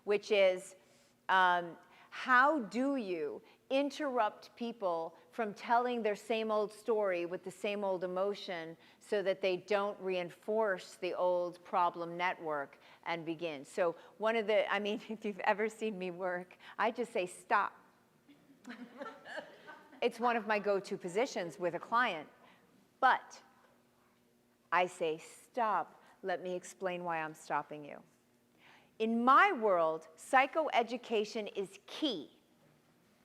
which is how do you interrupt people from telling their same old story with the same old emotion so that they don't reinforce the old problem network and begin. So one of the, I mean, if you've ever seen me work, I just say stop. It's one of my go-to positions with a client. But I say stop, let me explain why I'm stopping you. In my world, psychoeducation is key.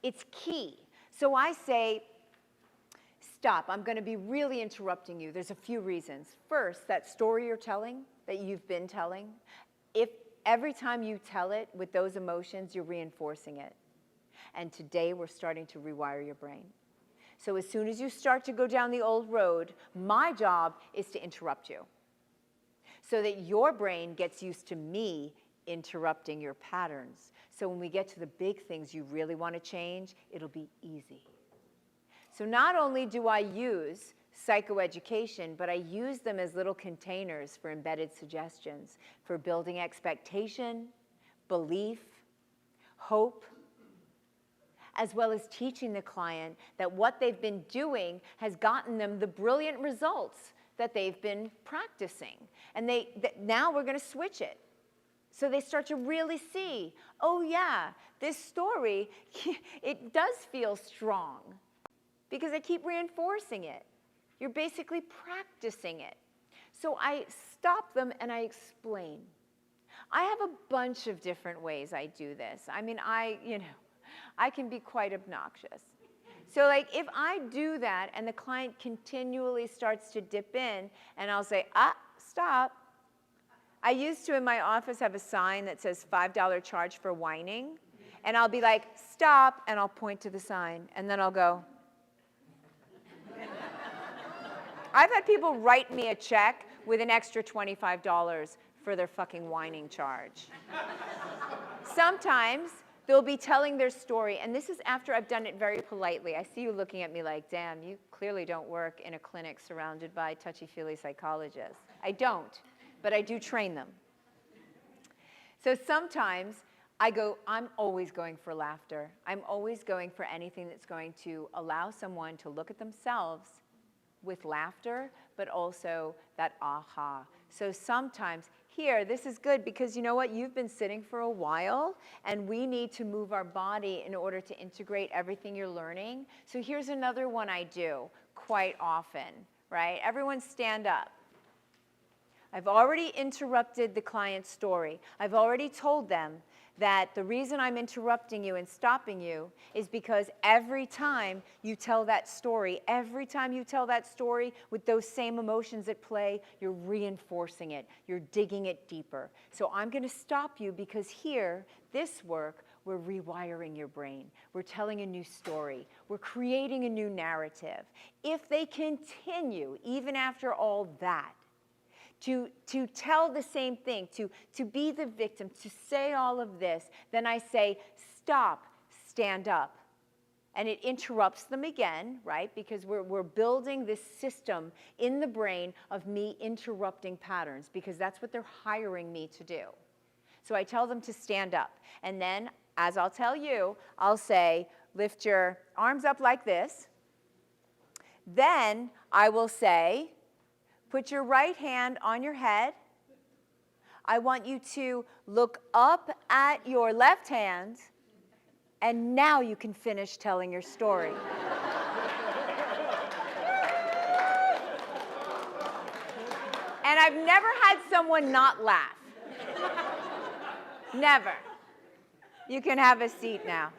It's key. So I say, stop, I'm going to be really interrupting you. There's a few reasons. First, that story you're telling, that you've been telling, if every time you tell it with those emotions, you're reinforcing it. And today we're starting to rewire your brain. So as soon as you start to go down the old road, my job is to interrupt you so that your brain gets used to me interrupting your patterns. So when we get to the big things you really want to change, it'll be easy. So not only do I use psychoeducation, but I use them as little containers for embedded suggestions, for building expectation, belief, hope, as well as teaching the client that what they've been doing has gotten them the brilliant results that they've been practicing. And now we're going to switch it. So they start to really see, oh yeah, this story, it does feel strong because I keep reinforcing it. You're basically practicing it. So I stop them and I explain. I have a bunch of different ways I do this. I mean, I can be quite obnoxious. So like if I do that and the client continually starts to dip in and I'll say, stop. I used to in my office have a sign that says $5 charge for whining. And I'll be like, stop, and I'll point to the sign. And then I'll go. I've had people write me a check with an extra $25 for their fucking whining charge. Sometimes they'll be telling their story, and this is after I've done it very politely. I see you looking at me like, damn, you clearly don't work in a clinic surrounded by touchy-feely psychologists. I don't, but I do train them. So sometimes I'm always going for laughter. I'm always going for anything that's going to allow someone to look at themselves with laughter, but also that aha. So sometimes, here, this is good because you know what? You've been sitting for a while, and we need to move our body in order to integrate everything you're learning. So here's another one I do quite often, right? Everyone stand up. I've already interrupted the client's story. I've already told them that the reason I'm interrupting you and stopping you is because every time you tell that story with those same emotions at play, you're reinforcing it. You're digging it deeper. So I'm going to stop you because here, this work, we're rewiring your brain. We're telling a new story. We're creating a new narrative. If they continue, even after all that, to tell the same thing, to be the victim, to say all of this, then I say, stop, stand up. And it interrupts them again, right? Because we're building this system in the brain of me interrupting patterns, because that's what they're hiring me to do. So I tell them to stand up. And then, as I'll tell you, I'll say, lift your arms up like this. Then I will say, put your right hand on your head. I want you to look up at your left hand, and now you can finish telling your story. And I've never had someone not laugh. Never. You can have a seat now.